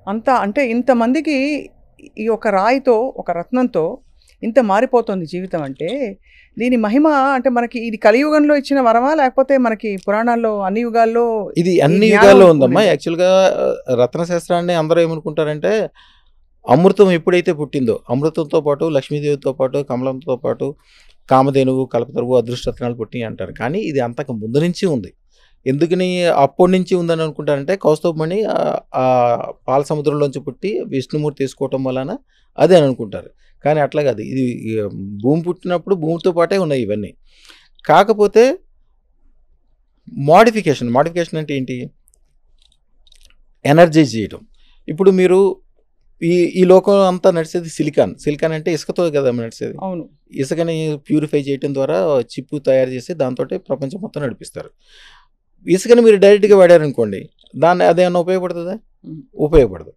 అంత అంటే ఇంతమందికి ఈ ఒక రాయితో, ఒక రత్నంతో ఇంత మారిపోతుంది జీవితం అంటే, దీని మహిమ అంటే మనకి ఇది కలియుగంలో ఇచ్చిన వరమా? లేకపోతే మనకి పురాణాల్లో అన్ని యుగాల్లో ఇది ఈ అన్ని జ్ఞానం యుగాల్లో ఉందమ్మా. ఉండిందా? యాక్చువల్‌గా రత్నశాస్త్రాన్ని అందరూ ఏమనుకుంటారంటే, అమృతం ఎప్పుడైతే పుట్టిందో, అమృతంతో పాటు లక్ష్మీదేవితో పాటు, కమలంతో పాటు కామధేనువు, కల్పతరువు, అదృష్టరత్నాలు పుట్టినియి అంటారు. కానీ ఇది అంతకు ముందు నుంచి ఉంది. ఎందుకని అప్పటి నుంచి ఉందని అనుకుంటారంటే, కౌస్తుభమణి పాల సముద్రంలోంచి పుట్టి విష్ణుమూర్తి తీసుకోవటం వలన అదే అని అనుకుంటారు. కానీ అట్లా కాదు. ఇది భూమి పుట్టినప్పుడు భూమితో పాటే ఉన్నాయి ఇవన్నీ. కాకపోతే మోడిఫికేషన్ అంటే ఏంటి? ఎనర్జైజ్ చేయటం. ఇప్పుడు మీరు ఈ ఈ లోకం అంతా నడిచేది సిలికాన్ అంటే ఇసుకతో కదా నడిచేది. అవును. ఇసుకని ప్యూరిఫై చేయటం ద్వారా చిప్పు తయారు చేసి దాంతోటి ప్రపంచం మొత్తం నడిపిస్తారు. ఇసుకని మీరు డైరెక్ట్‌గా వాడారనుకోండి, అదేమన్నా ఉపయోగపడుతుందా? హ్మ్. ఉపయోగపడదు.